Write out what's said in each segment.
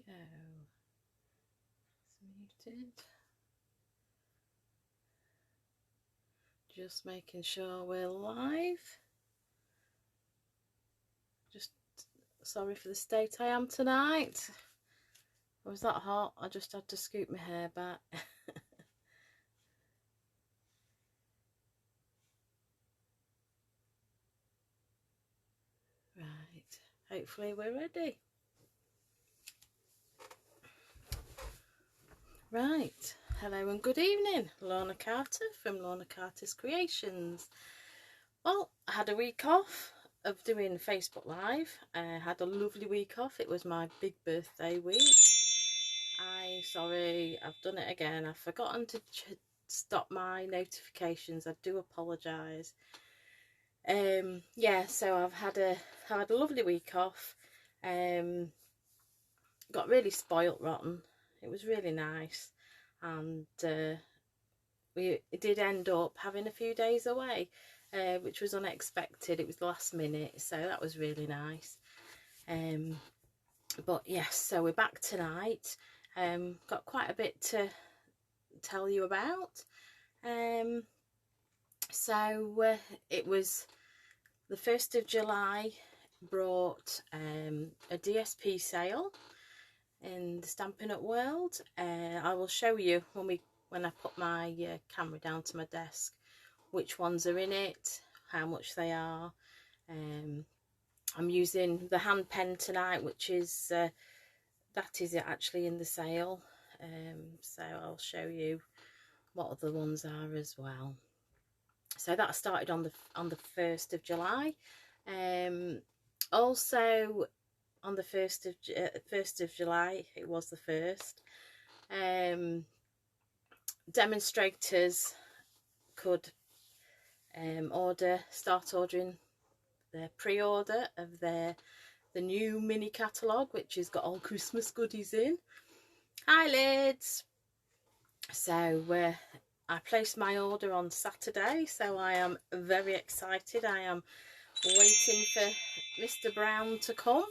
go. It's muted. Just making sure we're live. Just sorry for the state I am tonight. It was that hot, I just had to scoop my hair back. Right, hopefully we're ready. Right, hello and good evening. Lorna Carter from Lorna Carter's Creations. Well, I had a week off of doing Facebook Live. I had a lovely week off. It was my big birthday week. Sorry, I've done it again. I've forgotten to stop my notifications. I do apologise. Yeah, so I've had a lovely week off. Got really spoilt rotten. It was really nice, and we did end up having a few days away, which was unexpected. It was last minute, so that was really nice. But yes, so we're back tonight. Got quite a bit to tell you about. So it was the 1st of July brought a DSP sale in the Stampin' Up world. I will show you when I put my camera down to my desk which ones are in it, how much they are. I'm using the hand pen tonight, which is that is actually in the sale. So I'll show you what other ones are as well. So that started on the 1st of July. Also on the 1st of July, it was the 1st. Demonstrators could start ordering their pre-order of the new mini catalogue, which has got all Christmas goodies in. Hi Lids! So I placed my order on Saturday, so I am very excited. I am waiting for Mr. Brown to come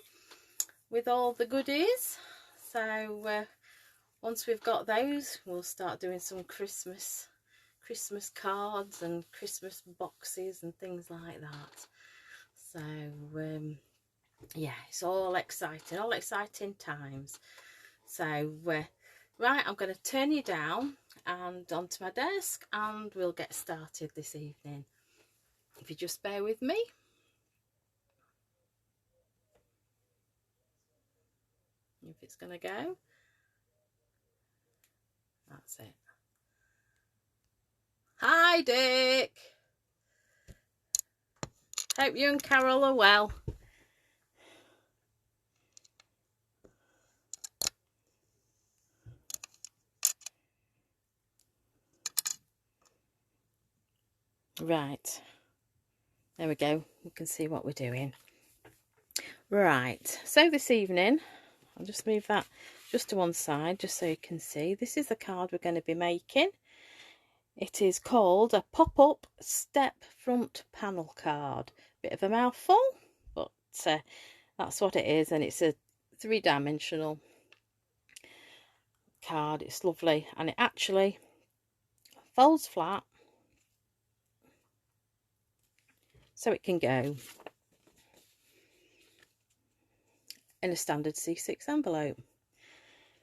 with all the goodies. So once we've got those, we'll start doing some Christmas cards and Christmas boxes and things like that. So yeah, it's all exciting times. So right, I'm going to turn you down and onto my desk, and we'll get started this evening. If you just bear with me. If it's going to go. That's it. Hi Dick! Hope you and Carol are well. Right, there we go. You can see what we're doing. Right, so this evening, I'll just move that just to one side just so you can see. This is the card we're going to be making. It is called a pop-up step front panel card. Bit of a mouthful, but that's what it is, and it's a 3-dimensional card. It's lovely, and it actually folds flat so it can go in a standard C6 envelope.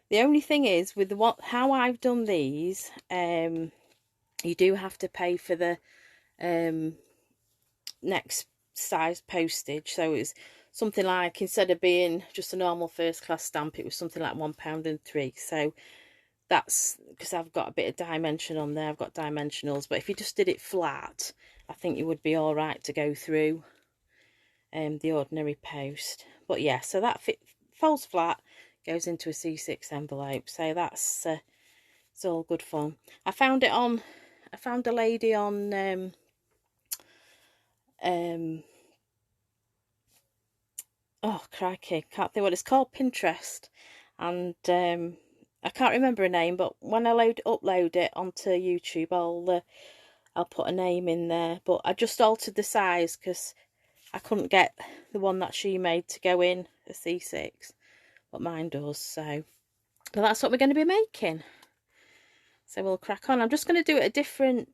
The only thing is with how I've done these, you do have to pay for the next size postage. So it's something like, instead of being just a normal first class stamp, it was something like £1.03. So that's because I've got a bit of dimension on there. I've got dimensionals, but if you just did it flat, I think you would be all right to go through the ordinary post. But yeah, so that folds flat, goes into a C6 envelope. So that's it's all good fun. I found a lady on oh crikey, can't think what it's called, Pinterest, and I can't remember her name, but when I upload it onto YouTube, I'll put a name in there. But I just altered the size because I couldn't get the one that she made to go in a C6. what mine does. So that's what we're going to be making. So we'll crack on. I'm just going to do it a different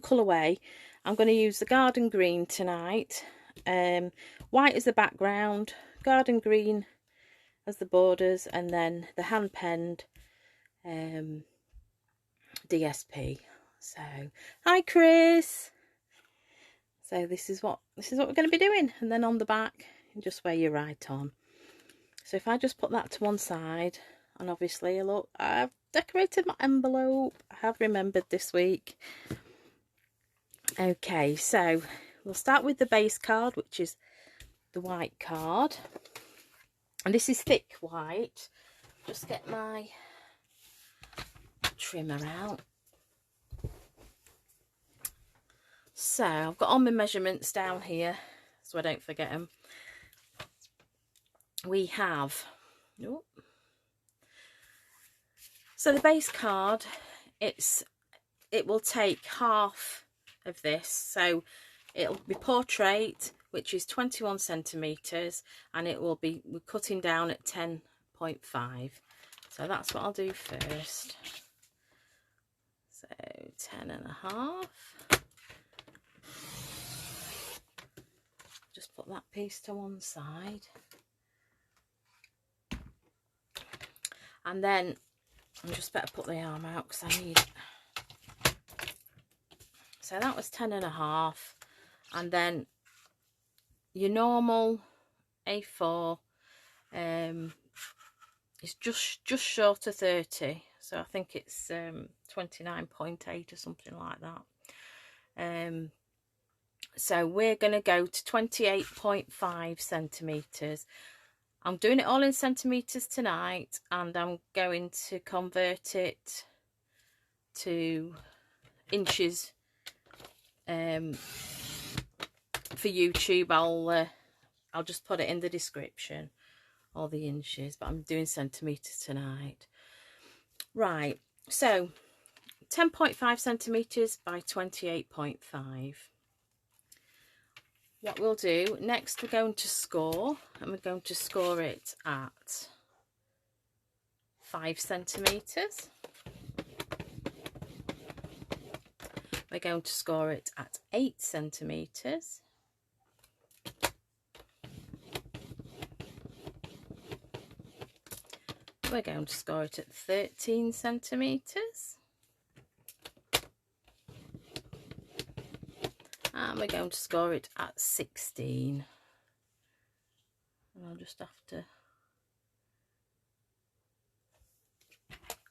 colourway. I'm going to use the garden green tonight. White as the background, garden green as the borders, and then the hand penned DSP. So hi Chris. So this is what we're going to be doing, and then on the back you just wear your right on. So if I just put that to one side, and obviously look, I've decorated my envelope. I have remembered this week. Okay, so we'll start with the base card, which is the white card, and this is thick white. Just get my trimmer out. So I've got all my measurements down here so I don't forget them. We have, so the base card, it will take half of this, so it'll be portrait, which is 21 centimeters, and it will be, we're cutting down at 10.5. So that's what I'll do first. So 10.5. Just put that piece to one side, and then I just better put the arm out because I need it. So that was 10.5, and then your normal A4 is just short of 30, so I think it's 29.8 or something like that. So we're going to go to 28.5 centimeters. I'm doing it all in centimeters tonight, and I'm going to convert it to inches for YouTube. I'll just put it in the description, all the inches, but I'm doing centimeters tonight. Right, so 10.5 centimeters by 28.5. What we'll do next, we're going to score, and we're going to score it at 5 centimeters. We're going to score it at 8 centimeters. We're going to score it at 13 centimeters. And we're going to score it at 16. And I'll just have to,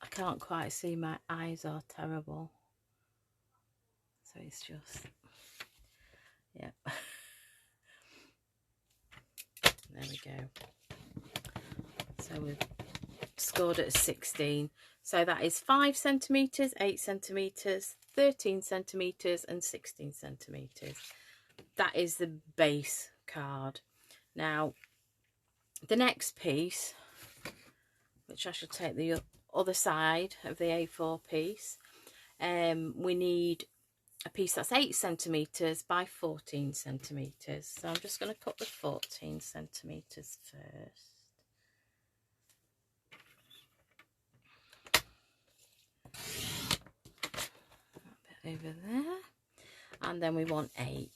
I can't quite see, my eyes are terrible. So it's just, yeah. There we go. So we've scored at 16. So that is 5 centimeters, 8 centimeters, 13 centimeters and 16 centimeters. That is the base card. Now the next piece, which I should take the other side of the A4 piece, we need a piece that's 8 centimeters by 14 centimeters. So I'm just going to cut the 14 centimeters first. Over there, and then we want 8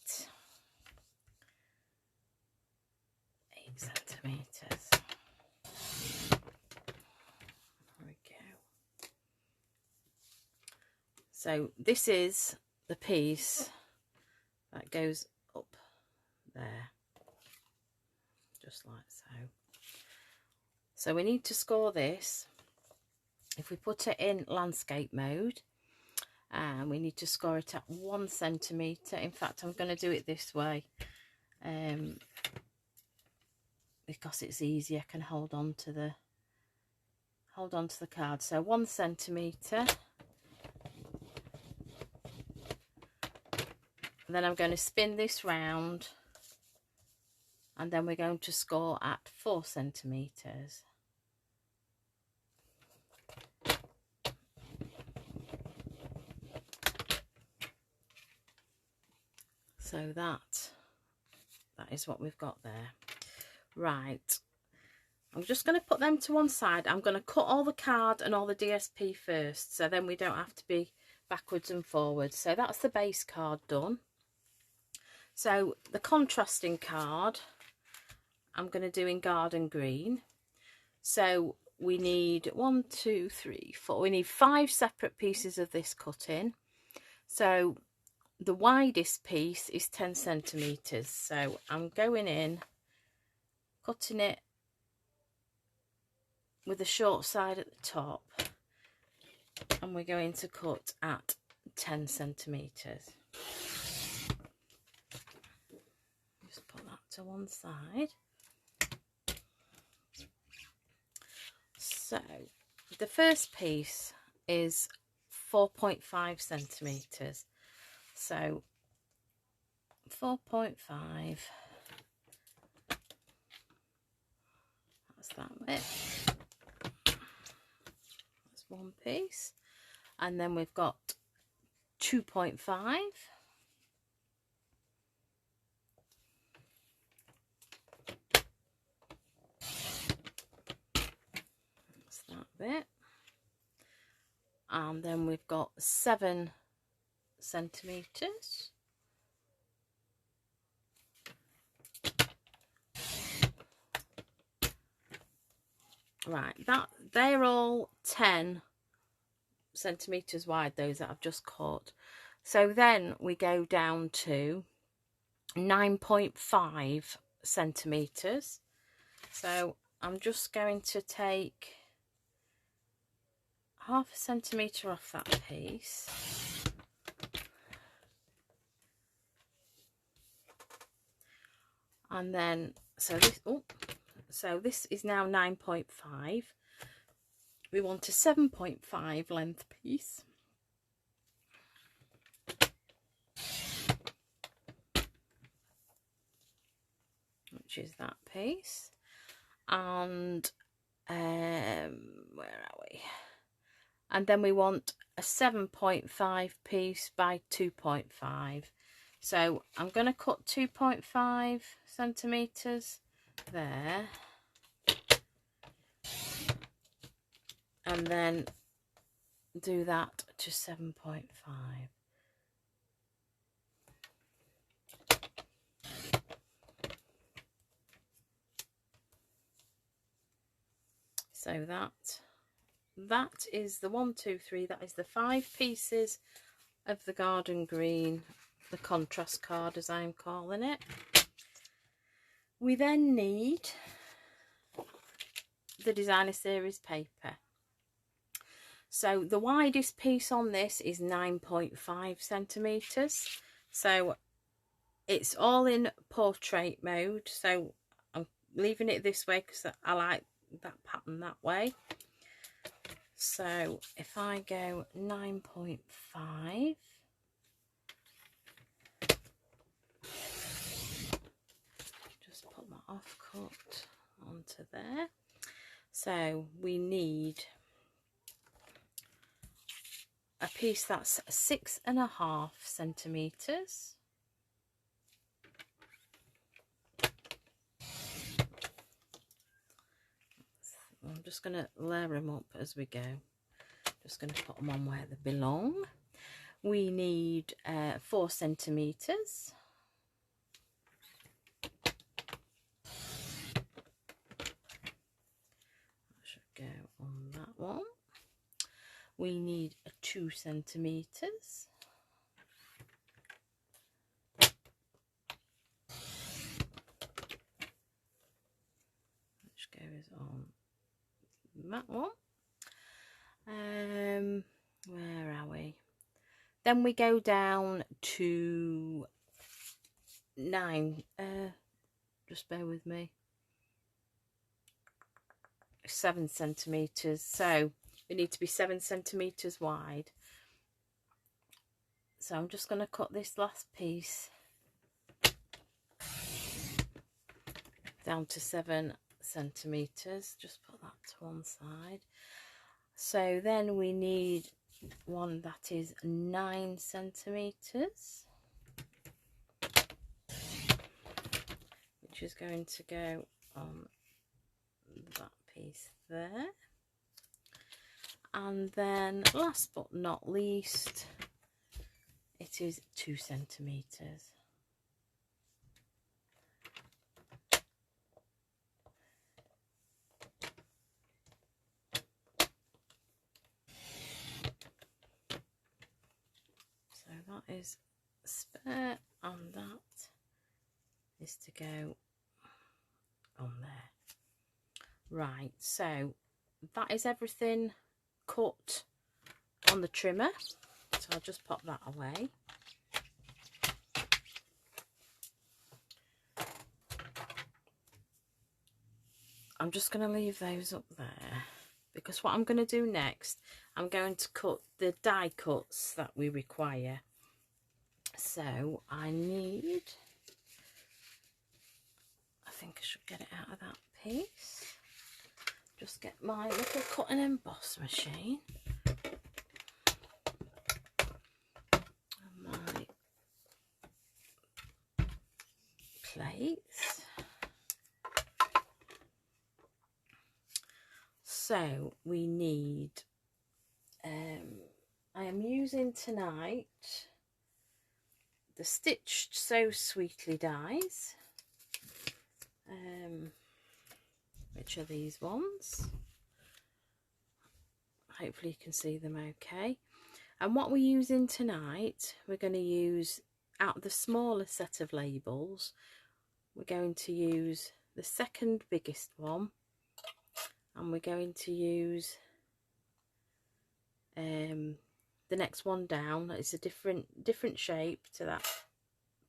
centimeters. There we go. So this is the piece that goes up there, just like so. So we need to score this. If we put it in landscape mode, and we need to score it at 1 centimeter. In fact, I'm going to do it this way because it's easy. I can hold on to the card. So 1 centimeter. And then I'm going to spin this round, and then we're going to score at 4 centimeters. So that is what we've got there. Right, I'm just going to put them to one side. I'm going to cut all the card and all the DSP first, so then we don't have to be backwards and forwards. So that's the base card done. So the contrasting card I'm going to do in garden green. So we need 1, 2, 3, 4. We need 5 separate pieces of this cut in. So the widest piece is 10 centimeters. So I'm going in, cutting it with the short side at the top, and we're going to cut at 10 centimeters. Just put that to one side. So the first piece is 4.5 centimeters. So 4.5, that's that width. That's one piece. And then we've got 2.5. That's that bit. And then we've got 7 centimeters. Right, they're all 10 centimeters wide, those that I've just cut. So then we go down to 9.5 centimeters. So I'm just going to take half a centimetre off that piece. And then, so this is now 9.5. We want a 7.5 length piece. Which is that piece. And where are we? And then we want a 7.5 piece by 2.5. So I'm going to cut 2.5 centimeters there, and then do that to 7.5. So that is the 1, 2, 3. That is the 5 pieces of the garden green, the contrast card as I'm calling it. We then need the designer series paper. So the widest piece on this is 9.5 centimeters. So it's all in portrait mode. So I'm leaving it this way because I like that pattern that way. So if I go 9.5, just put my offcut onto there. So we need a piece that's 6.5 centimeters. I'm just going to layer them up as we go. Just going to put them on where they belong. We need 4 centimeters. That should go on that one. We need 2 centimeters. Which goes on that one. Where are we? Then we go down to 9. Just bear with me. 7 centimeters. So we need to be 7 centimeters wide. So I'm just going to cut this last piece down to 7 centimeters. Just put that to one side. So then we need one that is 9 centimeters, which is going to go on that piece there. And then last but not least, it is 2 centimetres. So that is spare, and that is to go on there. Right, so that is everything cut on the trimmer, so I'll just pop that away. I'm just going to leave those up there, because what I'm going to do next, I'm going to cut the die cuts that we require. So I think I should get it out of that piece. Just get my little cut and emboss machine. And my plates. So we need, I am using tonight the Stitched So Sweetly dies, which are these ones. Hopefully you can see them okay. And what we're using tonight, we're going to use, out of the smaller set of labels, we're going to use the second biggest one, and we're going to use the next one down. It's a different shape to that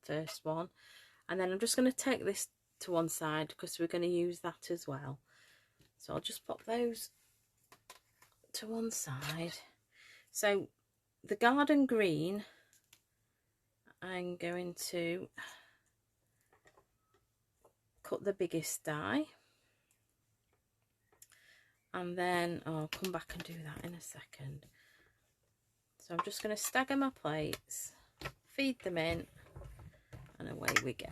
first one. And then I'm just going to take this to one side because we're going to use that as well. So I'll just pop those to one side. So the garden green, I'm going to cut the biggest die, and then I'll come back and do that in a second. So I'm just going to stagger my plates, feed them in, and away we go.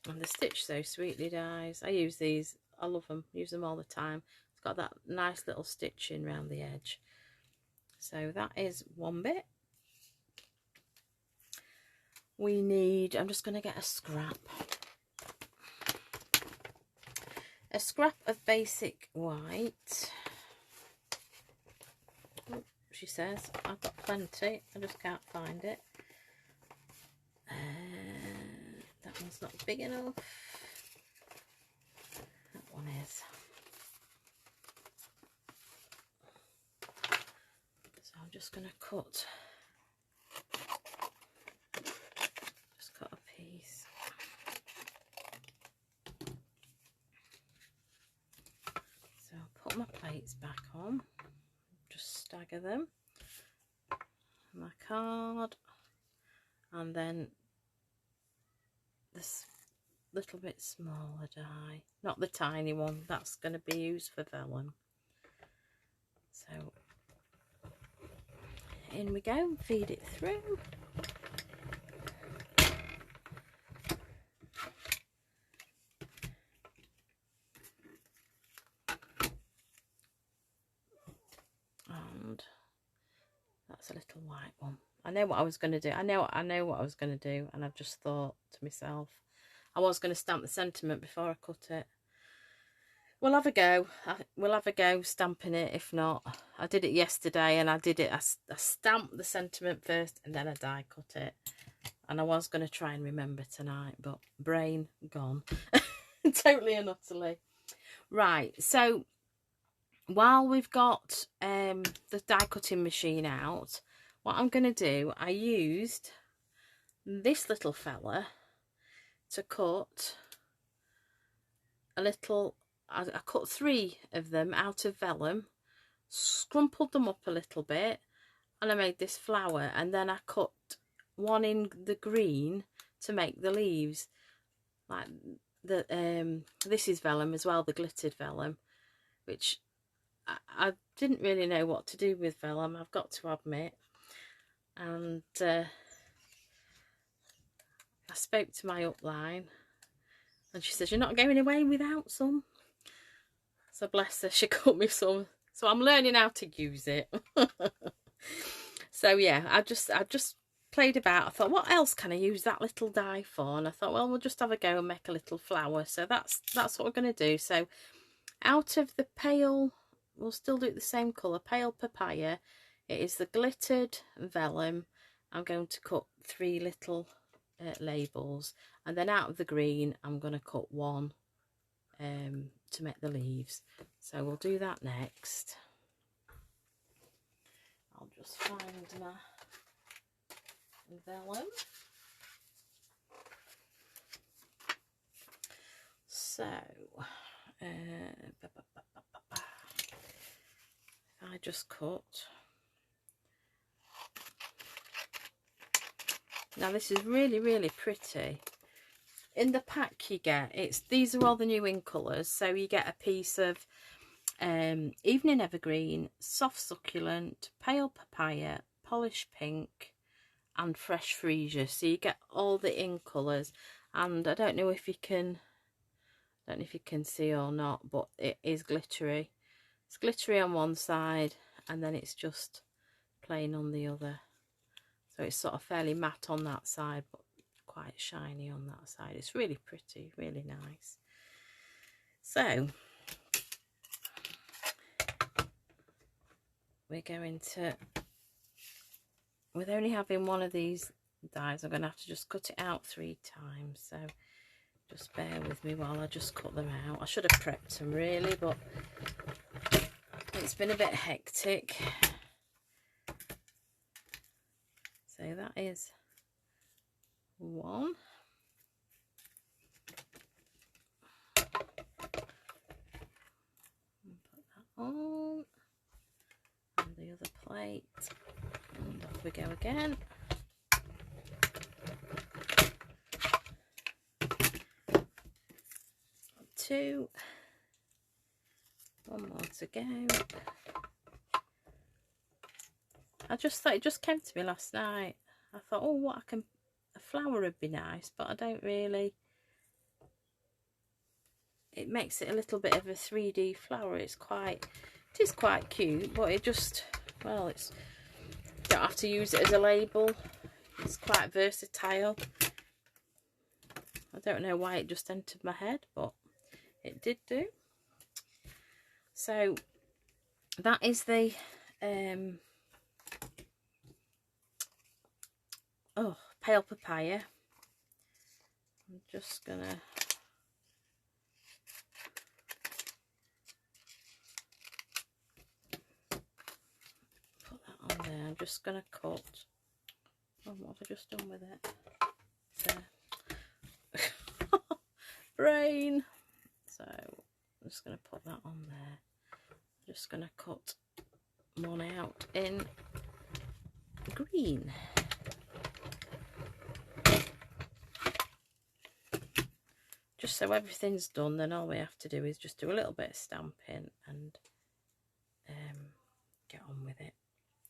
And the Stitch So Sweetly dies, I use these, I love them, use them all the time. It's got that nice little stitching around the edge. So that is one bit. We need, I'm just going to get a scrap of basic white. Oh, she says I've got plenty, I just can't find it. That one's not big enough. That one is. So I'm just going to cut a piece. So I'll put my plates back on, just stagger them, my card, and then this little bit smaller die, not the tiny one, that's going to be used for vellum. So in we go, feed it through. And that's a little white one. I know what I was going to do. I know what I was going to do, and I've just thought to myself, I was going to stamp the sentiment before I cut it. We'll have a go. We'll have a go stamping it. If not, I did it yesterday, and I stamped the sentiment first, and then I die cut it. And I was going to try and remember tonight, but brain gone, totally and utterly. Right. So while we've got the die cutting machine out, what I'm going to do, I used this little fella to cut a little, I cut 3 of them out of vellum, scrumpled them up a little bit, and I made this flower, and then I cut one in the green to make the leaves. Like the this is vellum as well, the glittered vellum, which I didn't really know what to do with vellum, I've got to admit. and I spoke to my upline, and she says, "You're not going away without some." So bless her, she cut me some. So I'm learning how to use it. So yeah, I just played about. I thought, what else can I use that little die for? And I thought, well, we'll just have a go and make a little flower. So that's what we're going to do. So out of the pale, we'll still do it the same colour, pale papaya. It is the glittered vellum. I'm going to cut 3 little labels, and then out of the green, I'm going to cut 1 to make the leaves. So we'll do that next. I'll just find my vellum. So I just cut. Now this is really, really pretty. In the pack you get, these are all the new in colours. So you get a piece of evening evergreen, soft succulent, pale papaya, polished pink, and fresh freesia. So you get all the in colours, and I don't know if you can see or not, but it is glittery. It's glittery on one side, and then it's just plain on the other. So it's sort of fairly matte on that side, but quite shiny on that side. It's really pretty, really nice. So we're going to, with only having one of these dies, I'm going to have to just cut it out 3 times. So just bear with me while I just cut them out. I should have prepped them really, but it's been a bit hectic. So that is 1. Put that on. And the other plate. And off we go again. Two. 1 more to go. I just thought, it just came to me last night. I thought, oh, a flower would be nice, but I don't really. It makes it a little bit of a 3D flower. It is quite cute, but it just, well, you don't have to use it as a label. It's quite versatile. I don't know why it just entered my head, but it did do. So that is the pale papaya. I'm just gonna put that on there. I'm just gonna cut. Oh, what have I just done with it? There. Brain. So I'm just gonna put that on there. I'm just gonna cut 1 out in green. Just so everything's done, then all we have to do is just do a little bit of stamping and get on with it.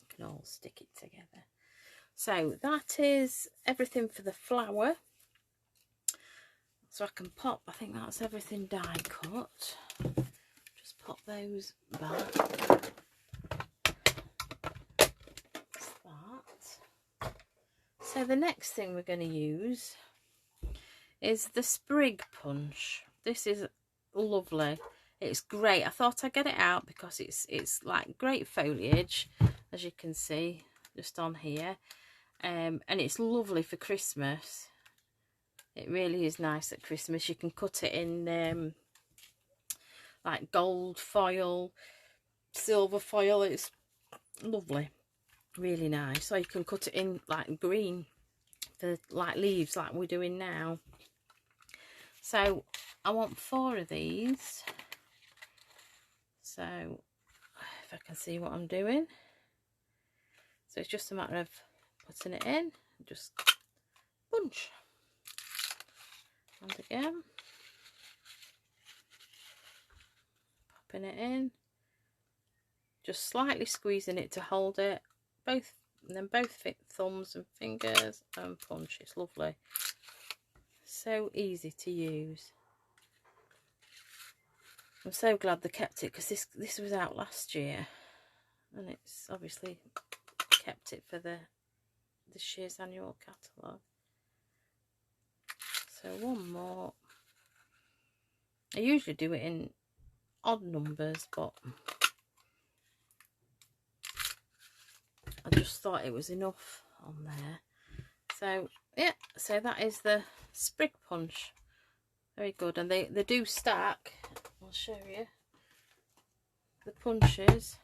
You can all stick it together. So that is everything for the flower. So I can pop, I think that's everything die cut. Just pop those back. That's that. So the next thing we're going to use is the Sprig Punch. This is lovely. It's great. I thought I'd get it out because it's like great foliage, as you can see just on here, and it's lovely for Christmas. It really is nice at Christmas. You can cut it in like gold foil, silver foil. It's lovely, really nice. So you can cut it in like green for like leaves like we're doing now. So I want 4 of these. So if I can see what I'm doing. So it's just a matter of putting it in, just punch. And again, popping it in, just slightly squeezing it to hold it, both and then both fit thumbs and fingers and punch. It's lovely, so easy to use. I'm so glad they kept it, because this was out last year, and it's obviously kept it for this year's annual catalogue. So one more. I usually do it in odd numbers, but I just thought it was enough on there. So yeah, so that is the Sprig Punch. Very good, and they do stack. I'll show you. The punches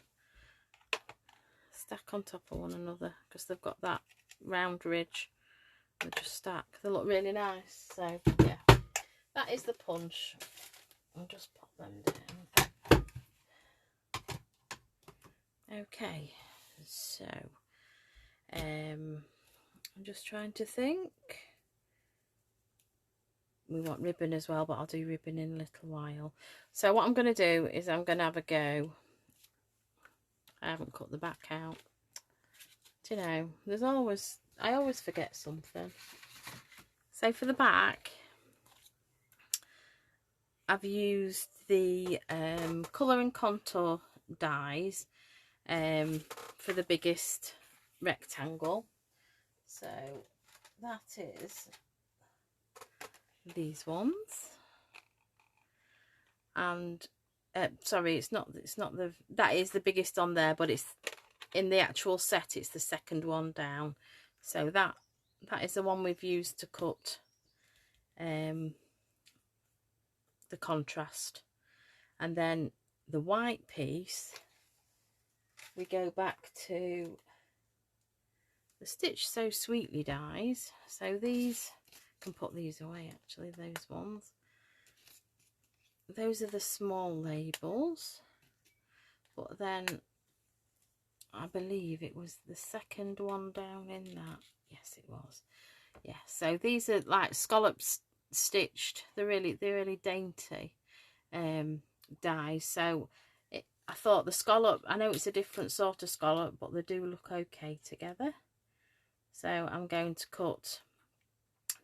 stack on top of one another because they've got that round ridge. They just stack. They look really nice. So yeah, that is the punch. I'll just pop them down. Okay, so I'm just trying to think. We want ribbon as well, but I'll do ribbon in a little while. So what I'm going to do is I'm going to have a go. I haven't cut the back out. Do you know, I always forget something. So for the back, I've used the colour and contour dies for the biggest rectangle. So that is these ones, and sorry, it's not that is the biggest on there, but it's in the actual set, it's the second one down. So that is the one we've used to cut the contrast. And then the white piece, we go back to the Stitch So Sweetly dies. So these, I can put these away actually, those ones. Those are the small labels, but then I believe it was the second one down in that. Yes, it was. Yeah, so these are like scallops stitched. They're really dainty dies. So I thought the scallop, I know it's a different sort of scallop, but they do look okay together. So I'm going to cut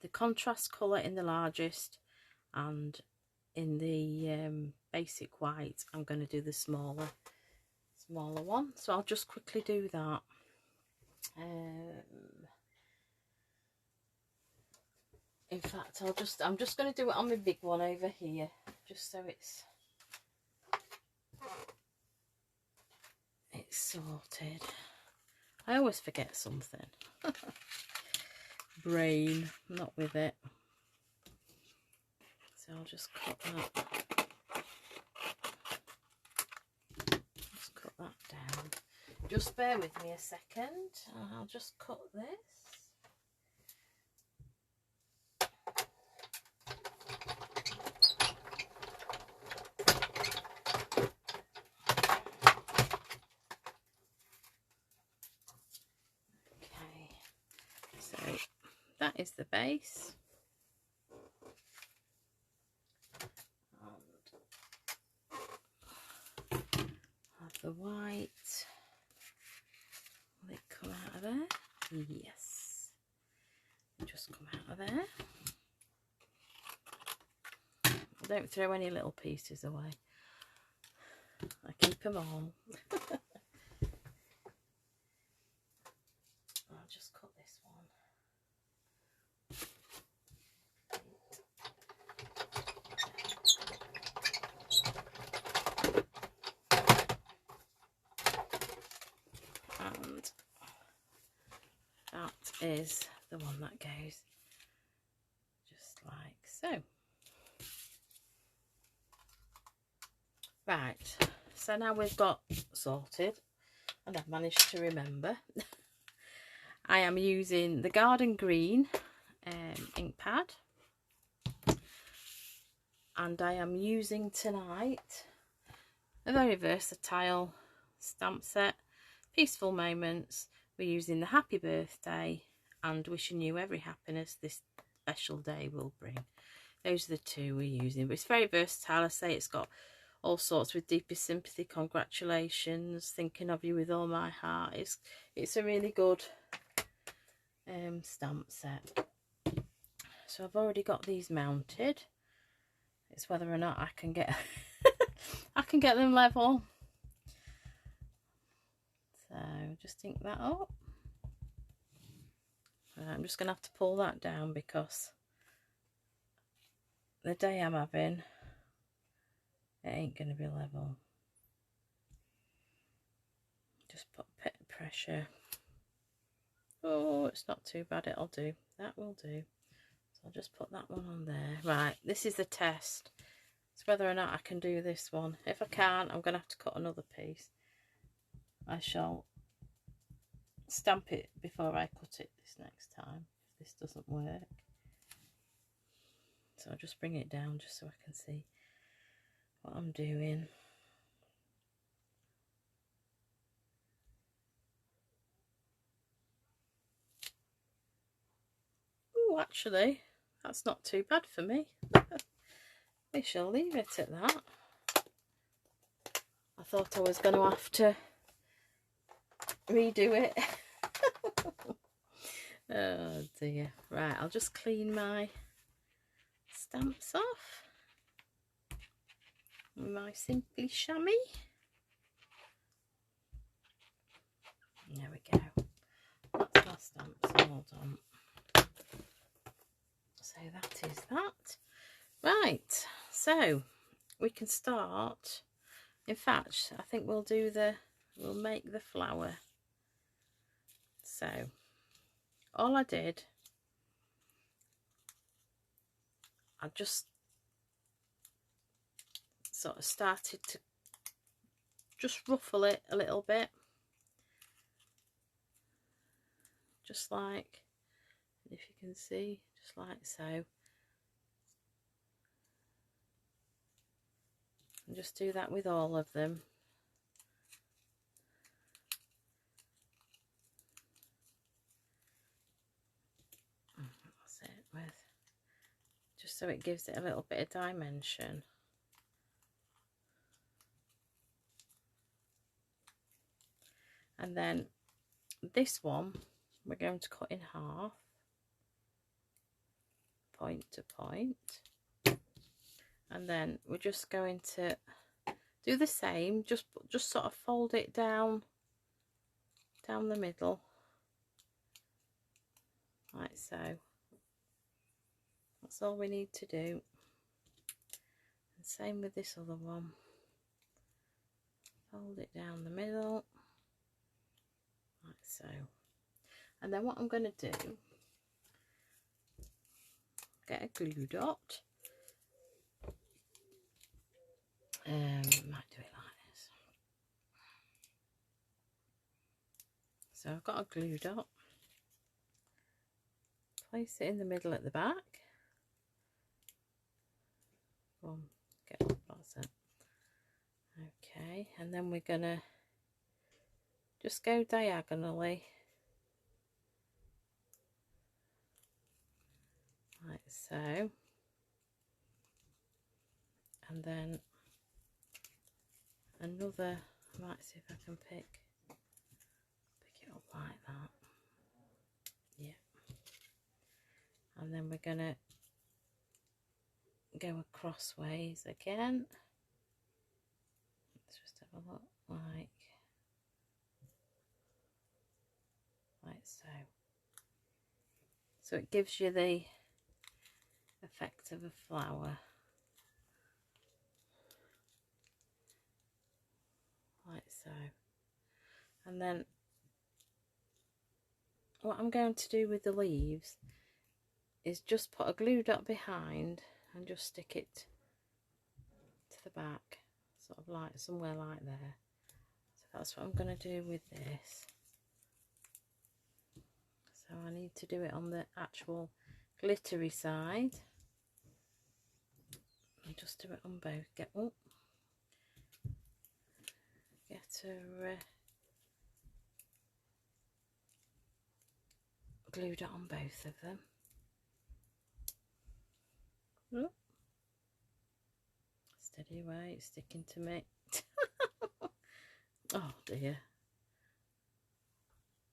the contrast colour in the largest, and in the basic white I'm going to do the smaller one. So I'll just quickly do that. In fact, I'm just going to do it on my big one over here, just so it's sorted. I always forget something. Brain, not with it. So I'll just cut that. Just cut that down. Just bear with me a second. I'll just cut this. Okay. So that is the base. The white, will it come out of there? Yes, just come out of there. Don't throw any little pieces away, I keep them all. I'll just cut this one. And that is the one that goes just like so. Right, so now we've got sorted, and I've managed to remember. I am using the Garden Green ink pad, and I am using tonight a very versatile stamp set. Peaceful Moments. We're using the Happy Birthday and Wishing You Every Happiness This Special Day Will Bring. Those are the two we're using, but it's very versatile. I say it's got all sorts with deepest sympathy, congratulations, thinking of you with all my heart. It's a really good stamp set. So I've already got these mounted. It's whether or not I can get I can get them level. So just ink that up. I'm just going to have to pull that down because the day I'm having, it ain't going to be level. Just put a bit of pressure. Oh, it's not too bad, it'll do. That will do. So I'll just put that one on there. Right, this is the test. It's whether or not I can do this one. If I can't, I'm going to have to cut another piece. I shall stamp it before I cut it this next time, if this doesn't work. So I'll just bring it down just so I can see what I'm doing. Oh, actually, that's not too bad for me. We shall leave it at that. I thought I was going to have to redo it. Oh dear. Right, I'll just clean my stamps off with my Simply Chamois. There we go. That's my stamps all done. So that is that. Right, so we can start. In fact, I think we'll make the flower. So all I did, I just sort of started to just ruffle it a little bit, just like, if you can see, just like so. And just do that with all of them. That's it, with just so it gives it a little bit of dimension. And then this one we're going to cut in half, point to point, and then we're just going to do the same, just sort of fold it down the middle like so. That's all we need to do. And same with this other one, fold it down the middle like so. And then what I'm going to do, get a glue dot. Might do it like this. So I've got a glue dot. Place it in the middle at the back. Go on, get up, that's it. Okay, and then we're gonna just go diagonally like so, and then another, I might see if I can pick it up like that. Yeah, and then we're gonna go crossways again. Let's just have a look, like so. So it gives you the effect of a flower, like so. And then what I'm going to do with the leaves is just put a glue dot behind and just stick it to the back, sort of like somewhere like there. So that's what I'm going to do with this. So I need to do it on the actual glittery side. And just do it on both. Get a glue dot on both of them. steady away, it's sticking to me. Oh dear.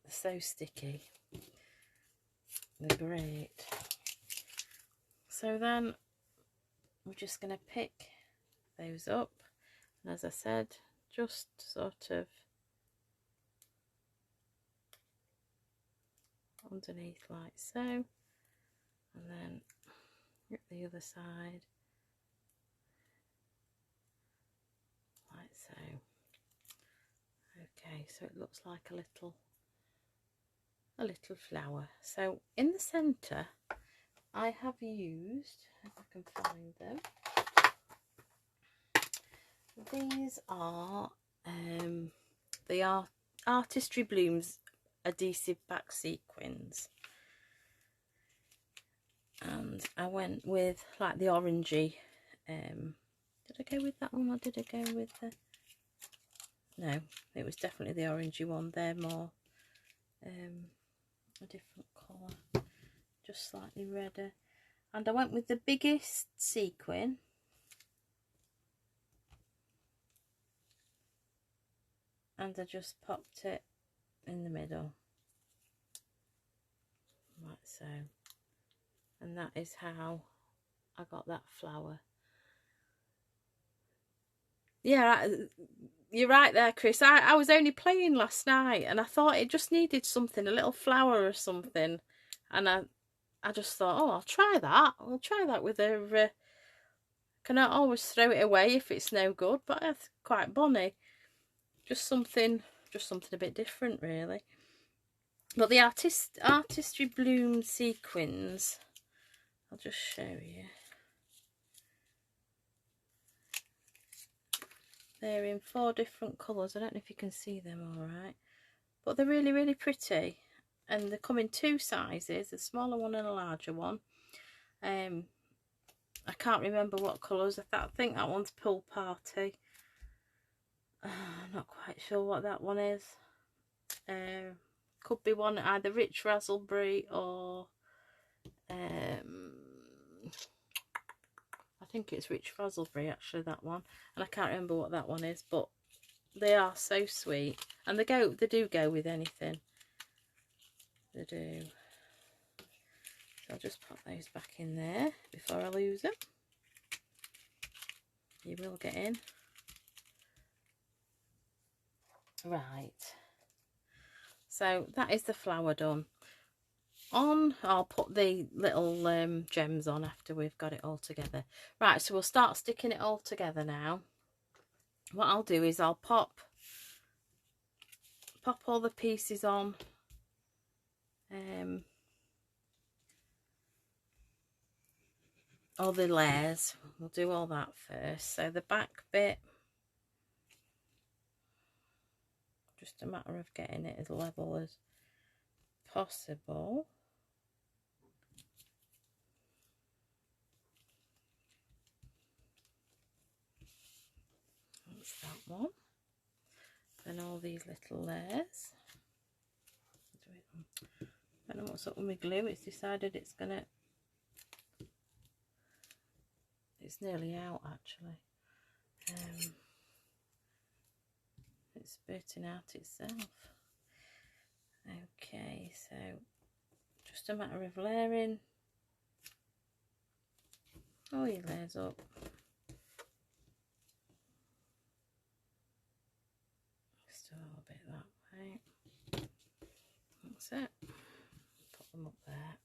They're so sticky. They're great. So then we're just going to pick those up, and as I said, just sort of underneath like so, and then at the other side like so. Okay, so it looks like a little flower. So in the centre I have used, if I can find them, these are Artistry Blooms Adhesive Back Sequins, and I went with like the orangey. Did I go with that one or did I go with the... No, it was definitely the orangey one. They're more a different colour, just slightly redder. And I went with the biggest sequin, and I just popped it in the middle like so, and that is how I got that flower. Yeah, you're right there, Chris. I was only playing last night and I thought it just needed something, a little flower or something, and I just thought, oh, I'll try that with a can I always throw it away if it's no good, but it's quite bonny. Just something a bit different, really. But the Artistry Bloom sequins, I'll just show you. They're in 4 different colours. I don't know if you can see them all right, but they're really, really pretty. And they come in 2 sizes, a smaller one and a larger one. I can't remember what colours. I think that one's Pool Party. I'm not quite sure what that one is. Could be one either Rich Raspberry or I think it's Rich Raspberry actually, that one, and I can't remember what that one is, but they are so sweet, and they do go with anything. They do. So I'll just pop those back in there before I lose them. You will get in. Right. So that is the flower done. I'll put the little gems on after we've got it all together. Right, so we'll start sticking it all together now. What I'll do is I'll pop all the pieces on. All the layers. We'll do all that first. So the back bit, just a matter of getting it as level as possible. That's that one. Then all these little layers. I don't know what's up with my glue. It's decided it's nearly out actually. It's spurting out itself. Okay, so just a matter of layering all your layers up. Just a little bit that way. That's it. Put them up there.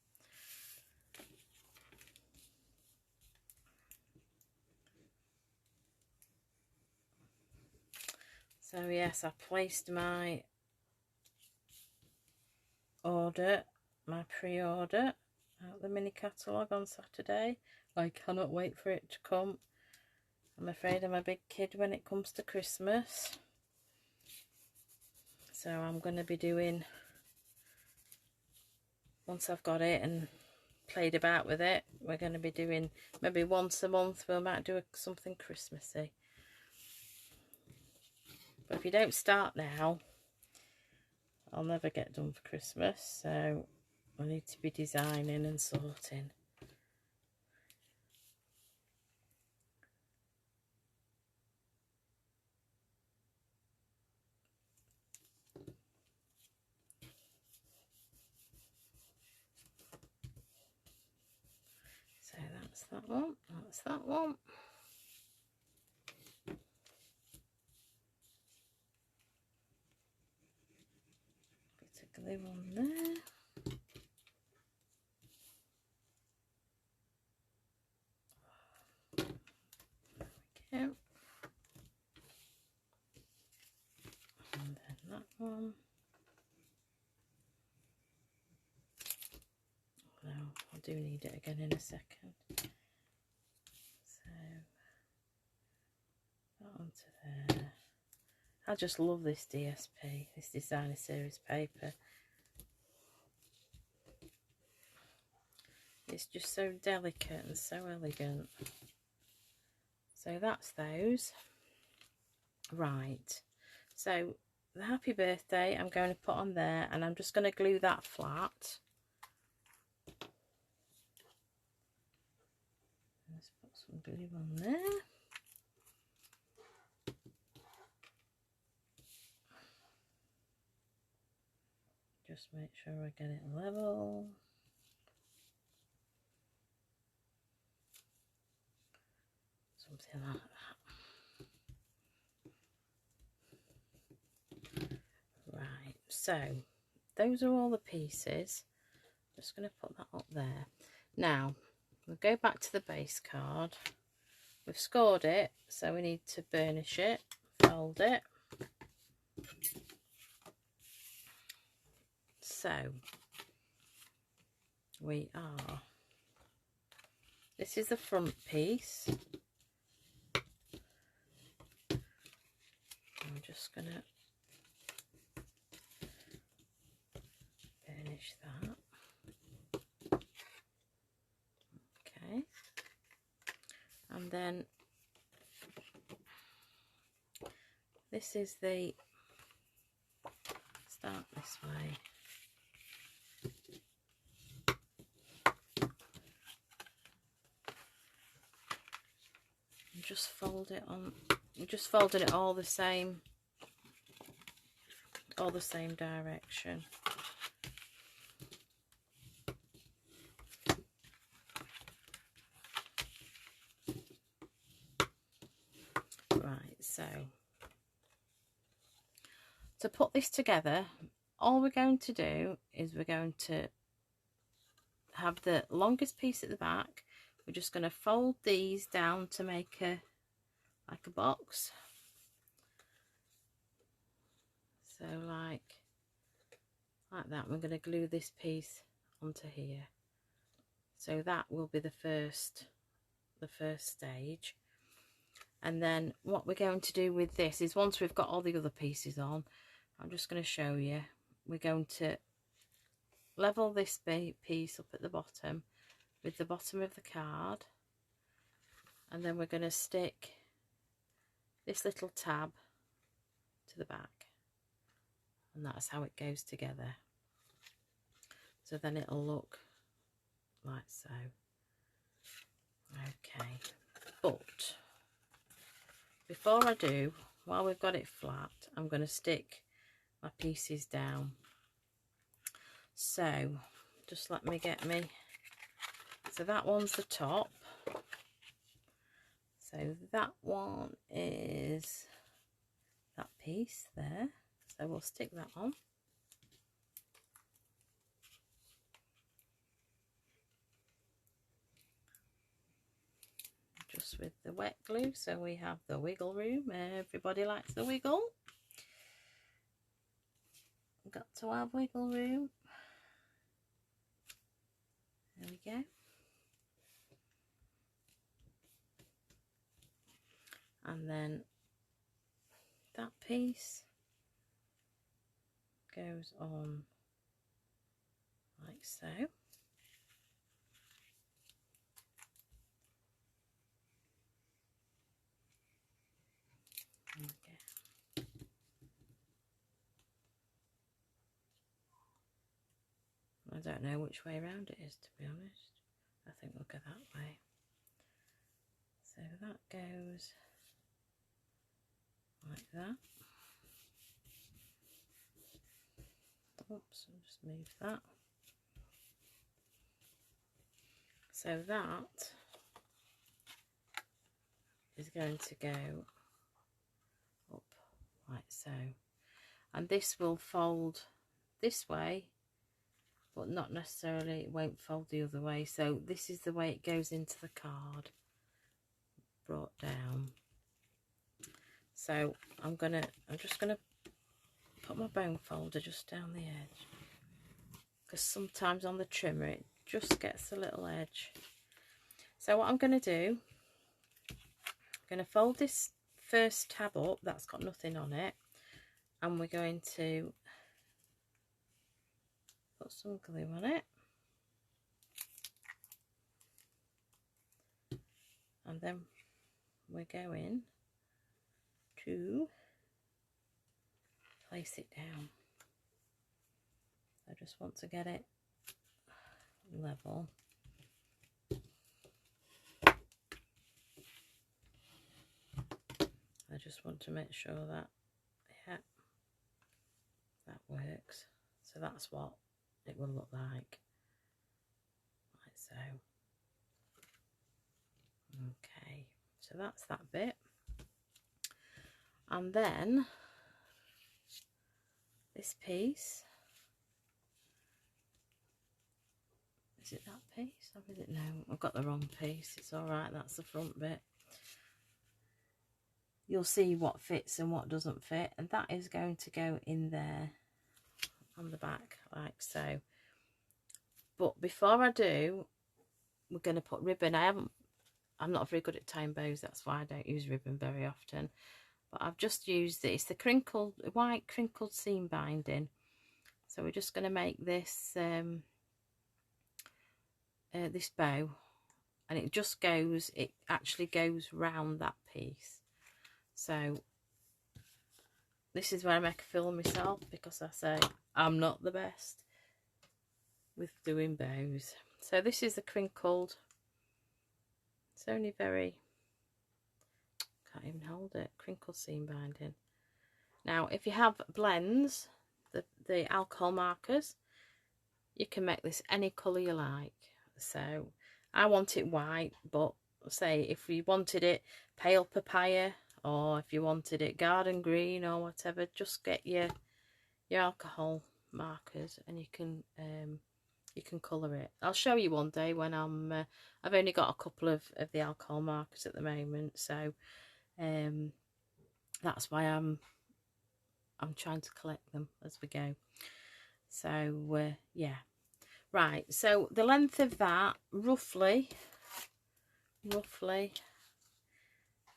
So yes, I placed my pre-order out the mini catalogue on Saturday. I cannot wait for it to come. I'm afraid I'm a big kid when it comes to Christmas. So I'm going to be doing, once I've got it and played about with it, we're going to be doing maybe once a month. We might do something Christmassy. But if you don't start now, I'll never get done for Christmas, so I need to be designing and sorting. That's that one, that's that one. Bit of glue on there. There we go. And then that one. No, I do need it again in a second. So that onto there. I just love this DSP, this designer series paper. It's just so delicate and so elegant. So that's those. Right, so the happy birthday I'm going to put on there, and I'm just going to glue that flat. Let's put some glue on there. Just make sure I get it level. Something like that. Right, so those are all the pieces. I'm just going to put that up there. Now we'll go back to the base card. We've scored it, so we need to burnish it, fold it. So we are, this is the front piece. I'm just going to burnish that. Okay. And then this is the, start this way. And just fold it on, I'm just folding it all the same direction. Right, so to put this together, all we're going to do is we're going to have the longest piece at the back. We're just going to fold these down to make a like a box. So like that, we're going to glue this piece onto here. So that will be the first stage. And then what we're going to do with this is, once we've got all the other pieces on, I'm just going to show you, we're going to level this piece up at the bottom with the bottom of the card, and then we're going to stick this little tab to the back, and that's how it goes together. So then it'll look like so. Okay, but before I do, while we've got it flat, I'm going to stick my pieces down. So just let me get me, so that one's the top, so that one is that piece there, so we'll stick that on. Just with the wet glue, so we have the wiggle room. Everybody likes the wiggle. Got to have wiggle room. There we go. And then that piece goes on like so. Okay. I don't know which way around it is, to be honest. I think we'll go that way. So that goes like that. Oops, I'll just move that. So that is going to go up like so, and this will fold this way, but not necessarily, it won't fold the other way. So this is the way it goes into the card, brought down. So I'm just gonna put my bone folder just down the edge, because sometimes on the trimmer it just gets a little edge. So what I'm going to do, I'm going to fold this first tab up that's got nothing on it, and we're going to put some glue on it, and then we're going to place it down. I just want to get it level. I just want to make sure that, yeah, that works. So that's what it will look like so. Okay, so that's that bit. And then this piece, is it that piece or is it, no, I've got the wrong piece, it's alright, that's the front bit. You'll see what fits and what doesn't fit, and that is going to go in there on the back like so. But before I do, we're going to put ribbon. I'm not very good at tying bows, that's why I don't use ribbon very often, but I've just used this, the white crinkled seam binding. So we're just going to make this this bow, and it just goes, it actually goes round that piece. So this is where I make a fool of myself, because I say I'm not the best with doing bows. So this is the crinkled, it's only very, can't even hold it, crinkled seam binding. Now if you have blends, the alcohol markers, you can make this any colour you like. So I want it white, but say if you wanted it pale papaya, or if you wanted it garden green or whatever, just get your alcohol markers and you can colour it. I'll show you one day when I've only got a couple of the alcohol markers at the moment, so that's why I'm trying to collect them as we go. So yeah, right, so the length of that, roughly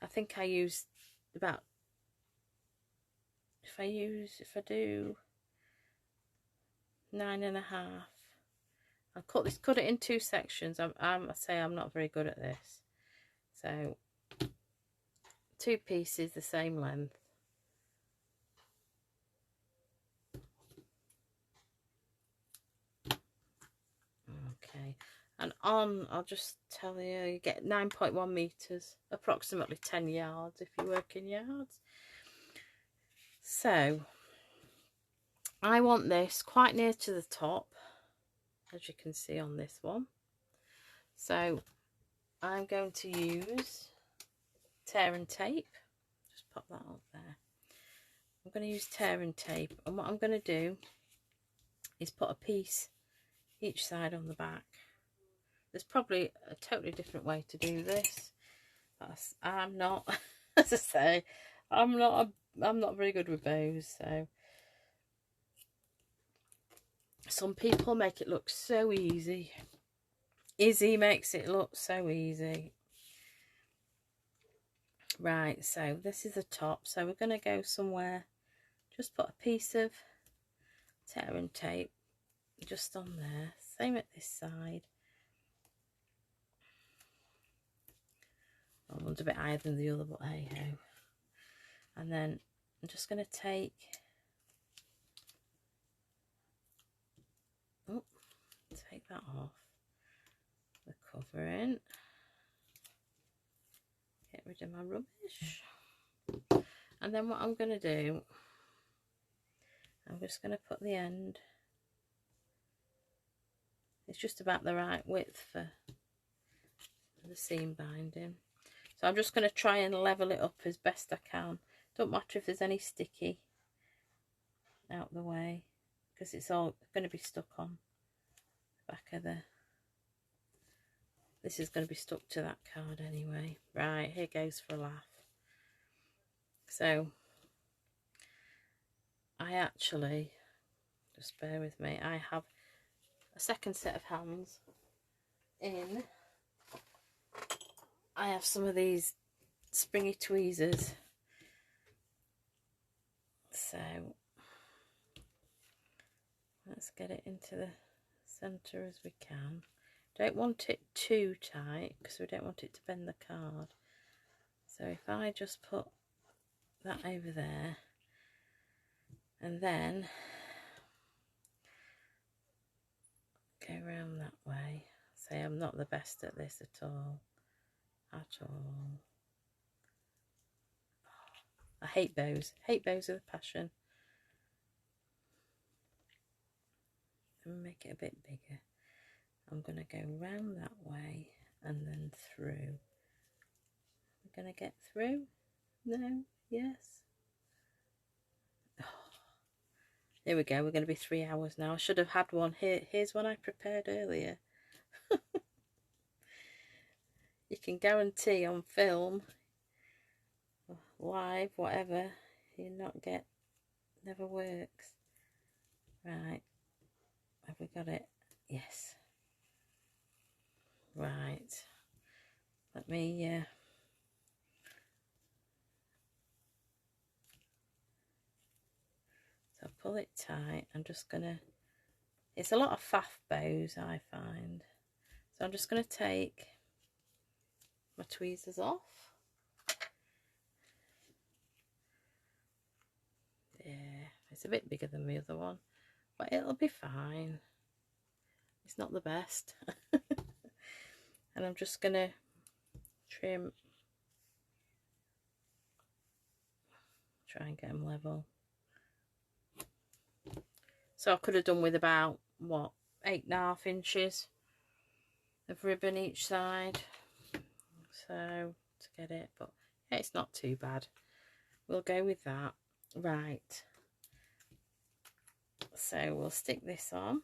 I think I used about, if I do 9.5, I'll cut it in 2 sections. I say I'm not very good at this, so 2 pieces the same length. Okay, and I'll just tell you, you get 9.1 meters, approximately 10 yards if you work in yards. So I want this quite near to the top, as you can see on this one. So I'm going to use tear and tape. Just pop that up there. I'm going to use tear and tape, and what I'm going to do is put a piece each side on the back. There's probably a totally different way to do this, but I'm not, as I say, I'm not very good with bows. So some people make it look so easy. Izzy makes it look so easy. Right, so this is the top, so we're going to go somewhere, just put a piece of tear and tape just on there, same at this side. I want a bit higher than the other, but hey ho. And then I'm just going to take, take that off, the covering, get rid of my rubbish, and then what I'm going to do, I'm just going to put the end, it's just about the right width for the seam binding. So I'm just going to try and level it up as best I can. Don't matter if there's any sticky out the way, because it's all going to be stuck on the back of the... This is going to be stuck to that card anyway. Right, here goes for a laugh. So I actually, just bear with me, I have a second set of hands in. I have some of these springy tweezers. So let's get it into the centre as we can. Don't want it too tight because we don't want it to bend the card. So if I just put that over there and then go around that way. Say I'm not the best at this at all. I hate bows. Hate bows with a passion. And make it a bit bigger. I'm going to go round that way and then through. We're going to get through? No? Yes? Oh. There we go. We're going to be 3 hours now. I should have had one here. Here's one I prepared earlier. You can guarantee on film, live, whatever, you not get, never works. Right. Have we got it? Yes. Right. Let me so pull it tight. I'm just gonna, it's a lot of faff bows I find. So I'm just gonna take my tweezers off. There. It's a bit bigger than the other one, but it'll be fine. It's not the best. And I'm just gonna trim, try and get them level. So I could have done with about, what, 8.5 inches of ribbon each side, so to get it, but yeah, it's not too bad. We'll go with that. Right, so we'll stick this on.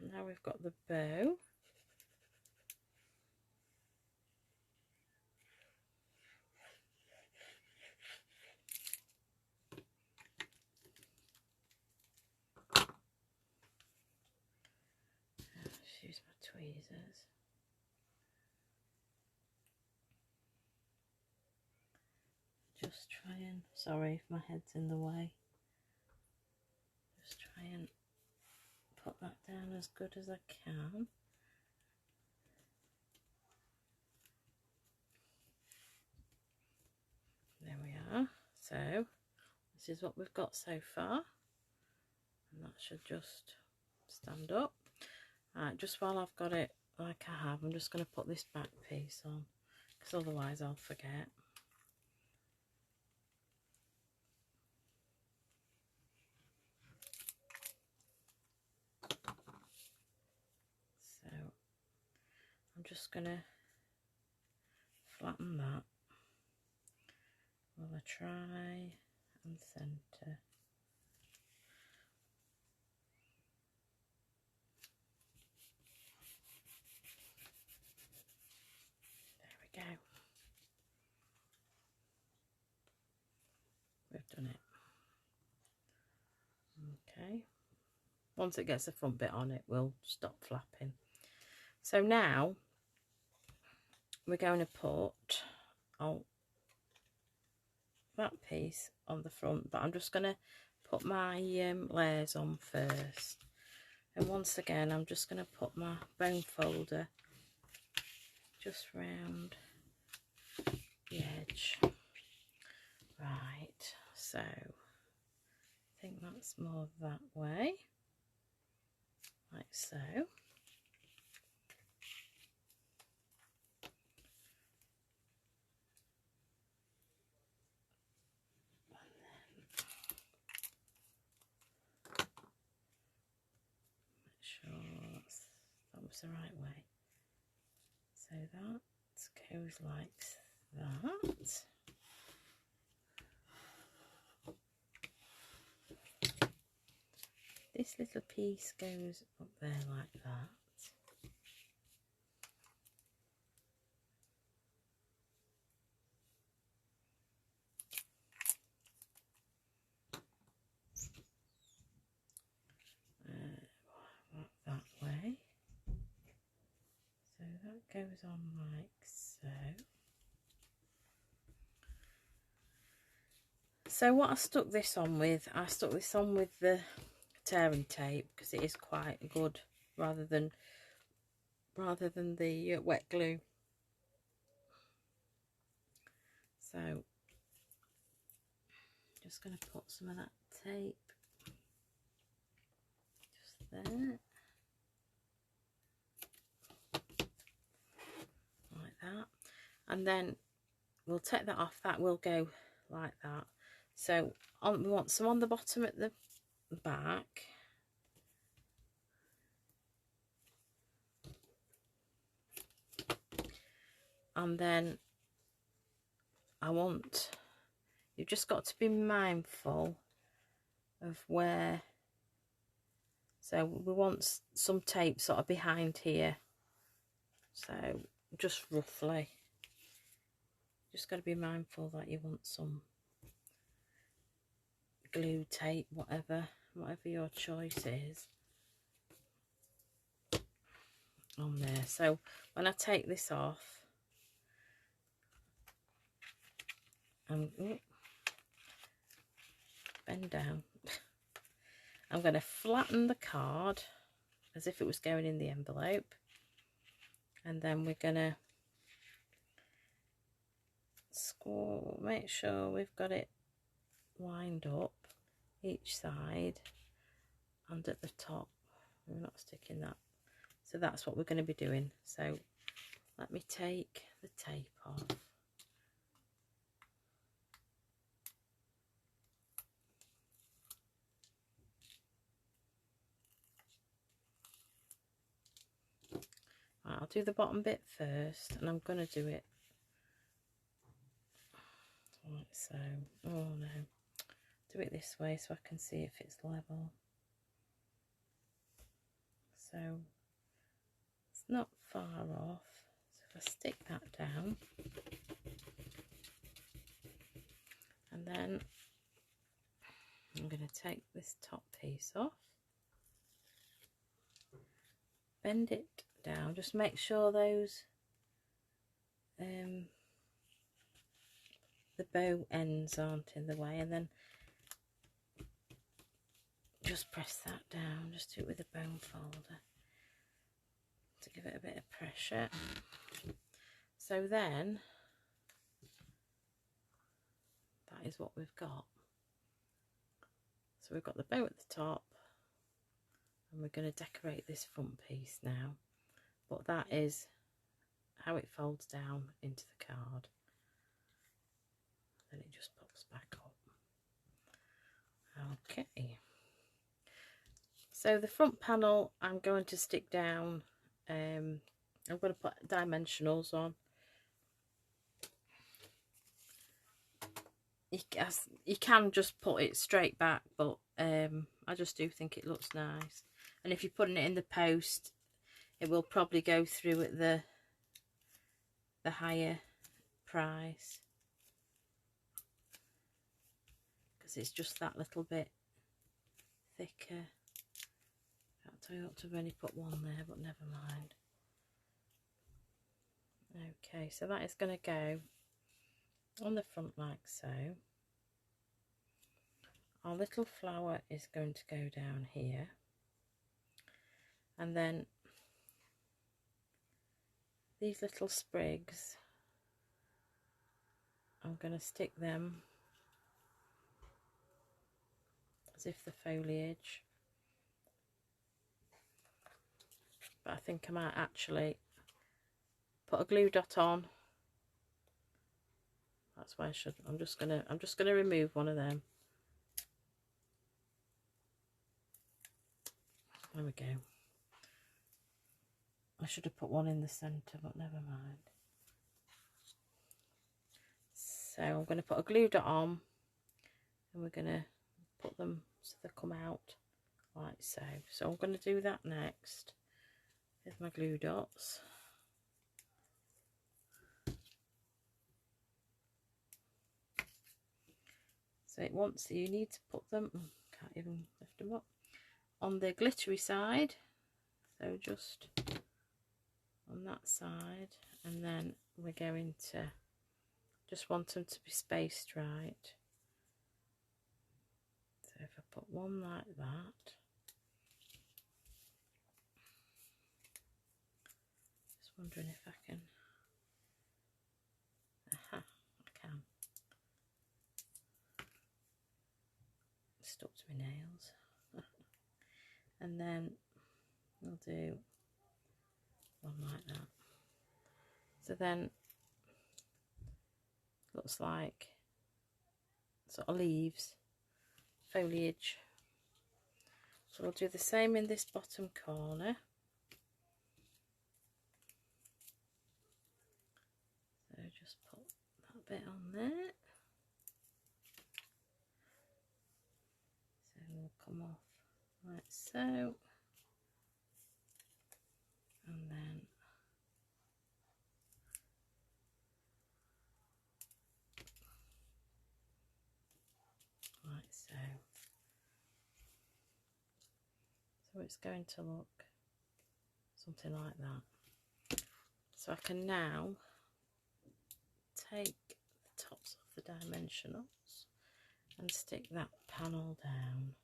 Now we've got the bow. Let's use my tweezers. Just try and, sorry if my head's in the way, just try and put that down as good as I can. There we are. So this is what we've got so far, and that should just stand up. Right, just while I've got it like I have, I'm just going to put this back piece on, because otherwise I'll forget. So I'm just going to flatten that. Will I try and centre? There we go. We've done it. Okay. Once it gets the front bit on, it will stop flapping. So now we're going to put that piece on the front, but I'm just going to put my layers on first. And once again, I'm just going to put my bone folder just round the edge. Right, so I think that's more that way, like so. That was the right way. So that goes like that. little piece goes up there like that. That way. So that goes on like so. So what I stuck this on with, the tearing tape because it is quite good rather than the wet glue. So just going to put some of that tape just there, like that, and then we'll take that off. That will go like that. So we want some on the bottom at the back, and then you've just got to be mindful of where, so we want some tape sort of behind here, so just roughly, just got to be mindful that you want some glue tape, whatever your choice is, on there. So when I take this off, bend down, I'm going to flatten the card as if it was going in the envelope, and then we're going to make sure we've got it lined up each side and at the top. We're not sticking that, so that's what we're going to be doing. So let me take the tape off. Right, I'll do the bottom bit first, and I'm going to do it like so. Oh no, do it this way so I can see if it's level. So it's not far off, so if I stick that down, and then I'm going to take this top piece off, bend it down, just make sure those the bow ends aren't in the way, and then just press that down, just do it with a bone folder to give it a bit of pressure. So then that is what we've got. So we've got the bow at the top, and we're going to decorate this front piece now, but that is how it folds down into the card. Then it just pops back up. Okay, so the front panel I'm going to stick down, I'm going to put dimensionals on. You can just put it straight back, but I just do think it looks nice, and if you're putting it in the post, it will probably go through at the higher price, because it's just that little bit thicker. I ought to have only put one there, but never mind. Okay, so that is going to go on the front like so. Our little flower is going to go down here, and then these little sprigs, I'm going to stick them as if the foliage, but I think I might actually put a glue dot on. That's why I'm just gonna remove one of them. There we go. I should have put one in the centre, but never mind. So I'm going to put a glue dot on, and we're going to put them so they come out like so. So I'm going to do that next with my glue dots. So it wants, you need to put them, can't even lift them up, on the glittery side. So just on that side, and then we're going to just want them to be spaced right. So if I put one like that, just wondering if I can, aha, I can. Stuck to my nails. And then we'll do one like that. So then looks like sort of leaves, foliage. So we'll do the same in this bottom corner. So just put that bit on there. So we'll come off like so. And then like so. So it's going to look something like that. So I can now take the tops of the dimensionals and stick that panel down.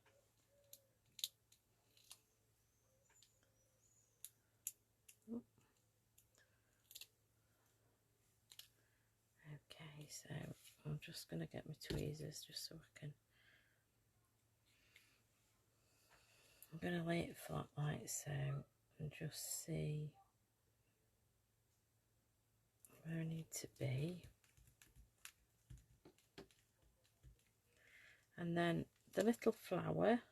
Okay, so I'm just going to get my tweezers just so I can, I'm going to lay it flat like so and just see where I need to be. And then the little flower,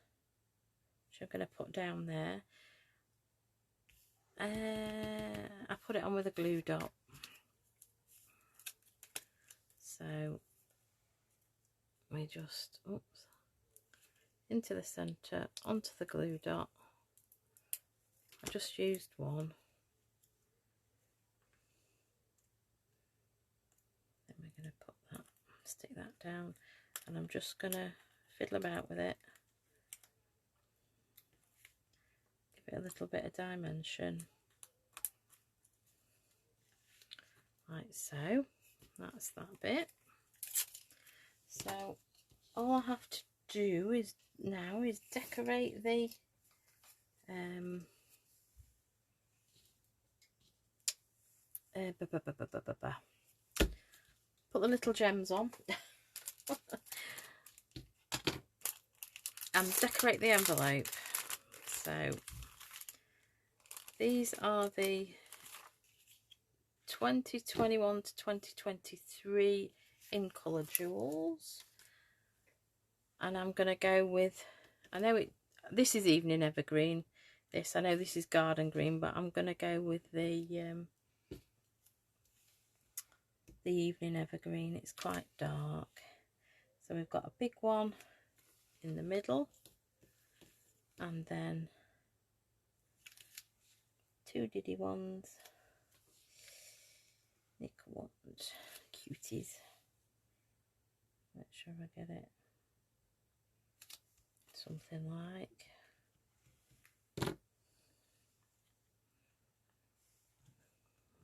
which I'm going to put down there, I put it on with a glue dot. So we just, oops, into the centre, onto the glue dot. I just used one. Then we're going to put that, stick that down, and I'm just going to fiddle about with it. Give it a little bit of dimension. Like so. That's that bit. So all I have to do is now is decorate the put the little gems on and decorate the envelope. So these are the 2021 to 2023 in colour jewels, and I'm going to go with, I know this is Evening Evergreen, I know this is Garden Green, but I'm going to go with the Evening Evergreen. It's quite dark, so we've got a big one in the middle and then two diddy ones, nickel ones, cuties. Make sure I get it something like,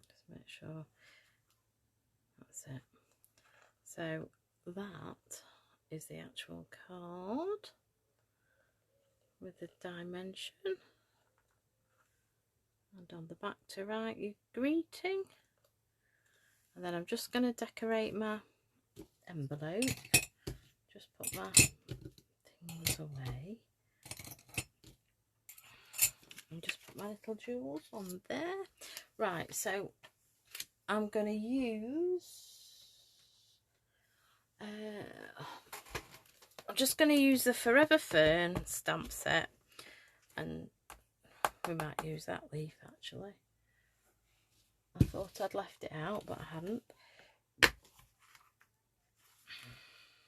just make sure that's it. So that is the actual card with the dimension, and on the back to write your greeting. And then I'm just going to decorate my envelope. Just put my things away and just put my little jewels on there. Right, so I'm going to use I'm just going to use the Forever Fern Stamp Set, and we might use that leaf actually. I thought I'd left it out, but I hadn't.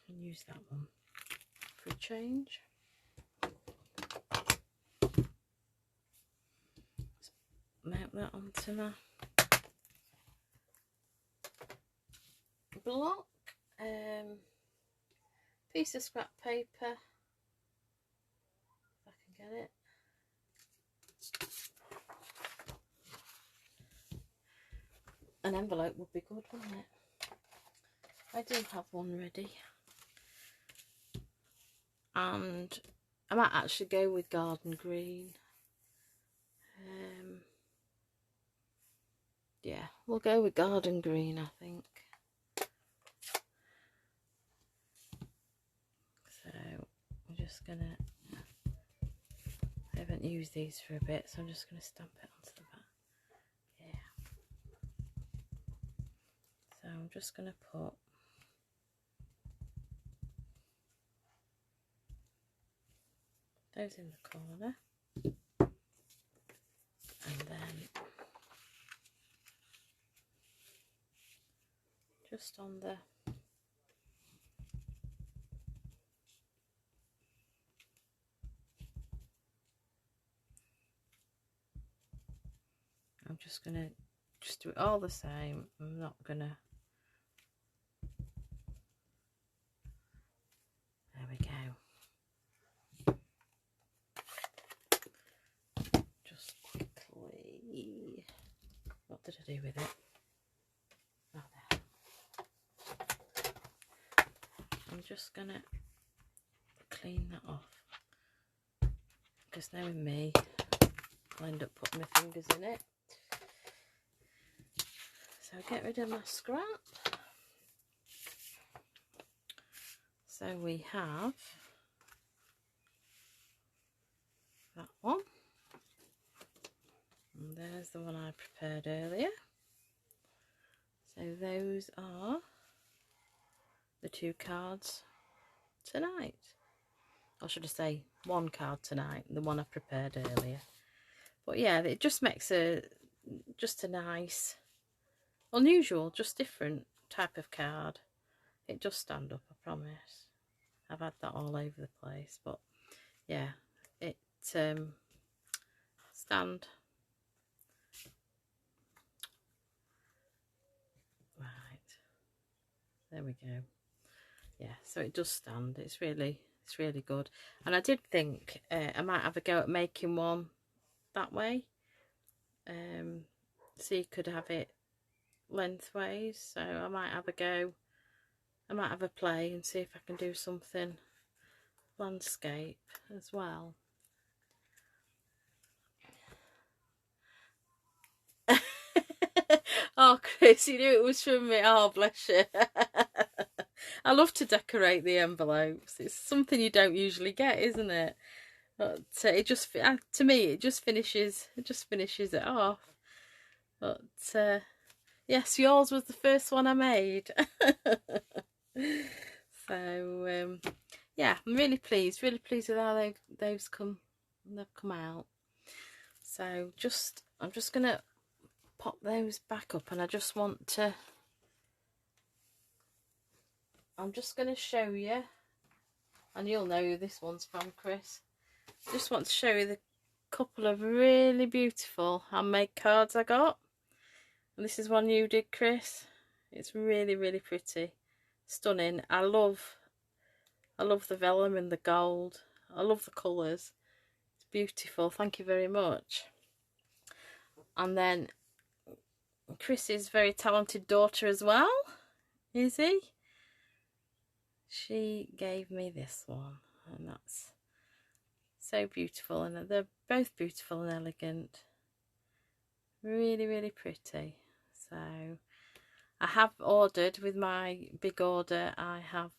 And use that one for a change. that onto my block. Piece of scrap paper, if I can get it. An envelope would be good, wouldn't it? I do have one ready. And I might actually go with garden green. Yeah, we'll go with garden green, I think. So I'm just gonna, I haven't used these for a bit, so I'm just gonna stamp it onto the back. Yeah. So I'm just gonna put those in the corner, and then just on the I'm just gonna do it all the same. I'm not gonna, there we go. Just quickly, what did I do with it? Oh, there. I'm just gonna clean that off, because knowing me, I'll end up putting my fingers in it. So get rid of my scrap. So we have that one, and there's the one I prepared earlier. So those are the 2 cards tonight, or should I say 1 card tonight, the one I prepared earlier. But yeah, it just makes just a nice, unusual, just different type of card. It does stand up, I promise. I've had that all over the place, but yeah, it stand. Right, there we go. Yeah, so it does stand. It's really good. And I did think I might have a go at making one that way, so you could have it lengthways. So I might have a go, I might have a play and see if I can do something landscape as well. Oh, Chris, you knew it was from me. Oh, bless you. I love to decorate the envelopes. It's something you don't usually get, isn't it? But it just, to me, it just finishes it off. But yes, yours was the first one I made. So yeah, I'm really pleased with how they've come out. So I'm just gonna pop those back up, and I just want to, I'm just gonna show you, and you'll know who this one's from, Chris. Just want to show you the couple of really beautiful handmade cards I got. And this is one you did, Chris. It's really pretty, stunning. I love the vellum and the gold. I love the colours. It's beautiful. Thank you very much. And then Chris's very talented daughter as well, Izzy. She gave me this one, and that's so beautiful, and they're both beautiful and elegant. Really pretty. So I have ordered, with my big order, I have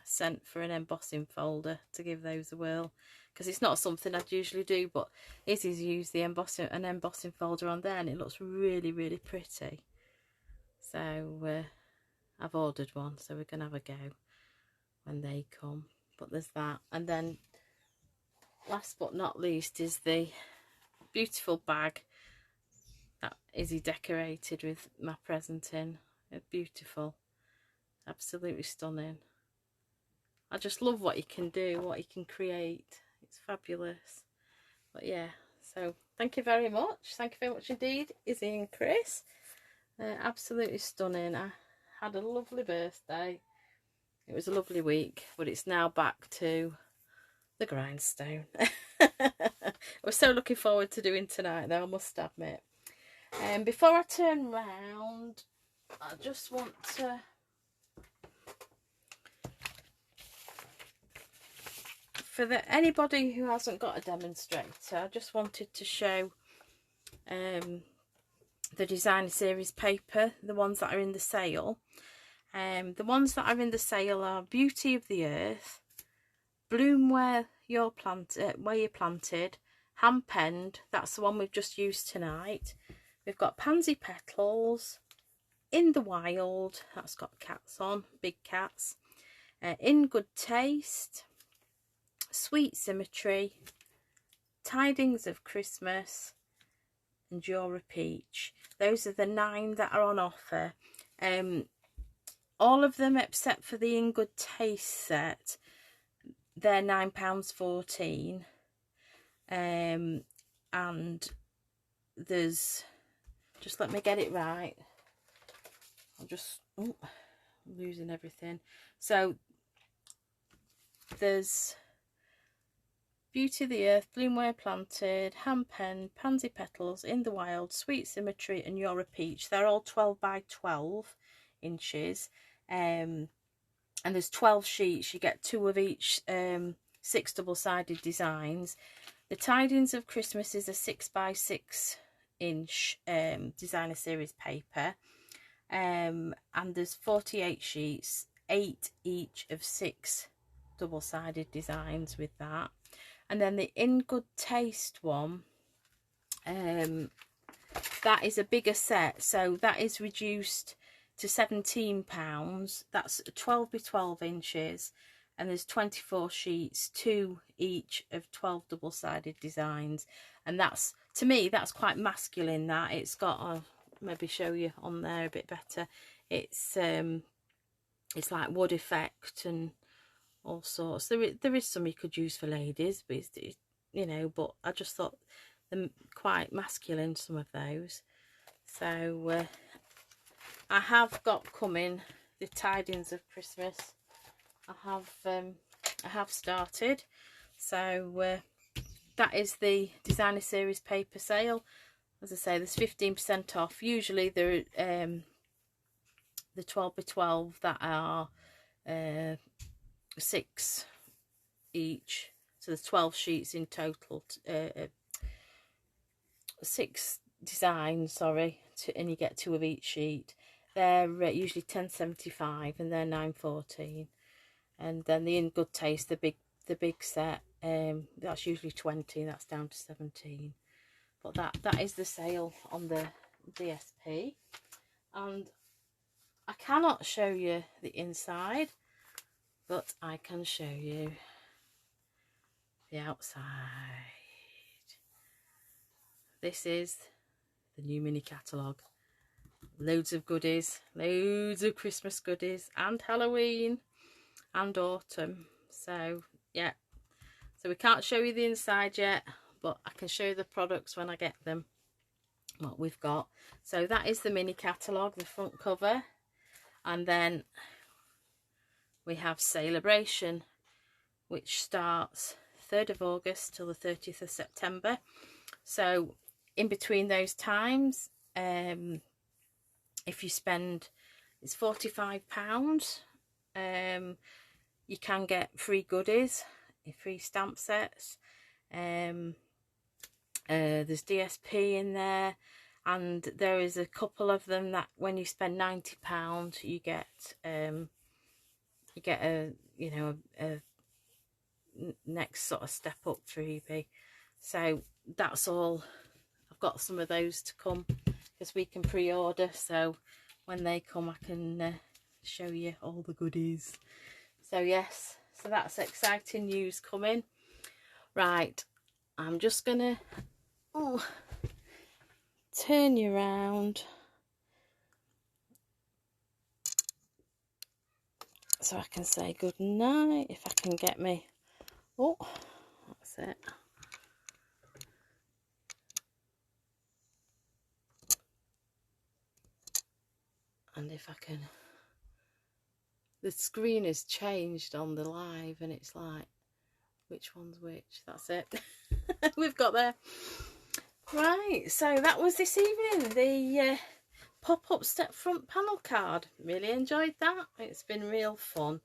sent for an embossing folder to give those a whirl, because it's not something I'd usually do, but Izzy's used an embossing folder on there, and it looks really pretty. So I've ordered one, so we're gonna have a go when they come. But there's that, and then last but not least is the beautiful bag that Izzy decorated with my present in. It's beautiful, absolutely stunning. I just love what you can do, what you can create. It's fabulous. But yeah, So thank you very much. Thank you very much indeed, Izzy and Chris. Absolutely stunning. I had a lovely birthday. It was a lovely week, but it's now back to the grindstone. I was so looking forward to doing tonight though, I must admit. And before I turn round, I just want to anybody who hasn't got a demonstrator, I just wanted to show the designer series paper, the ones that are in the sale. The ones that are in the sale are Beauty of the Earth, Bloom Where You're Planted, Hand Penned, that's the one we've just used tonight. We've got Pansy Petals, In the Wild, that's got cats on, big cats, In Good Taste, Sweet Symmetry, Tidings of Christmas, and You're a Peach. Those are the 9 that are on offer. All of them except for the In Good Taste set, they're £9.14. And there's, just let me get it right. I'm just losing everything. So there's Beauty of the Earth, Bloom Where Planted, Hand Penned, Pansy Petals, In the Wild, Sweet Symmetry, and You're a Peach. They're all 12 by 12 inches. And there's 12 sheets. You get 2 of each 6 double-sided designs. The Tidings of Christmas is a 6 by 6 inch designer series paper. And there's 48 sheets, 8 each of 6 double-sided designs with that. And then the In Good Taste one, that is a bigger set, so that is reduced to £17. That's 12 by 12 inches, and there's 24 sheets, 2 each of 12 double-sided designs. And that's, to me, that's quite masculine. That it's got, I'll maybe show you on there a bit better. It's like wood effect and all sorts. There is some you could use for ladies, but it's, you know, but I just thought them quite masculine, some of those. So I have got coming the Tidings of Christmas. I have started. So that is the designer series paper sale. As I say, there's 15% off. Usually there the 12 by 12 that are 6 each, so there's 12 sheets in total, 6 designs, sorry, and you get 2 of each sheet. They're usually £10.75 and they're £9.14. And then the In Good Taste, the big set, that's usually 20, that's down to 17. But that is the sale on the DSP. And I cannot show you the inside, but I can show you the outside. This is the new mini catalogue. Loads of goodies, loads of Christmas goodies, and Halloween and autumn. So yeah, so we can't show you the inside yet, but I can show you the products when I get them, what we've got. So that is the mini catalogue, the front cover. And then we have Celebration, which starts 3rd of August till the 30th of September. So in between those times, if you spend, it's £45, you can get free goodies, free stamp sets. There's DSP in there, and there is a couple of them that when you spend £90 you get a, you know, a next sort of step up freebie. So that's all. I've got some of those to come because we can pre-order, so when they come I can show you all the goodies. So yes, so that's exciting news coming. Right, I'm just gonna turn you around so I can say good night, if I can get me. Oh, that's it. And if I can, the screen has changed on the live and it's like, which one's which? That's it. We've got there. Right, so that was this evening, the pop-up step front panel card. Really enjoyed that. It's been real fun.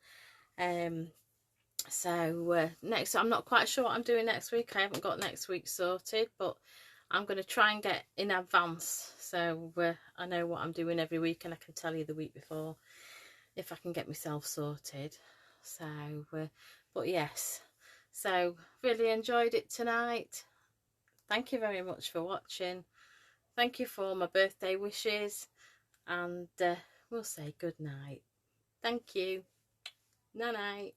So next, I'm not quite sure what I'm doing next week. I haven't got next week sorted, but I'm going to try and get in advance, so I know what I'm doing every week, and I can tell you the week before if I can get myself sorted. So but yes, so really enjoyed it tonight. Thank you very much for watching. Thank you for my birthday wishes, and we'll say good night. Thank you. Night night.